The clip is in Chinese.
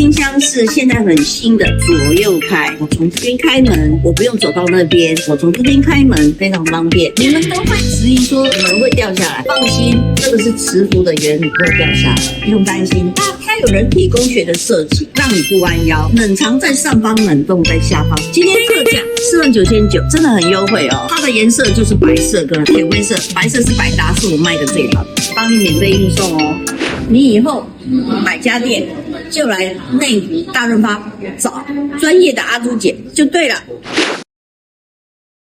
冰箱是现在很新的左右开，我从这边开门，我不用走到那边，我从这边开门非常方便。你们都会质疑说门会掉下来，放心，这个是磁浮的原理，不会掉下来，不用担心。它有人体工学的设计，让你不弯腰，冷藏在上方，冷冻在下方。今天特价49900，真的很优惠哦。它的颜色就是白色跟铁灰色，白色是百搭，是我卖的最好的，帮你免费运送哦。你以后买家电就来内湖大润发找专业的阿朱姐就对了。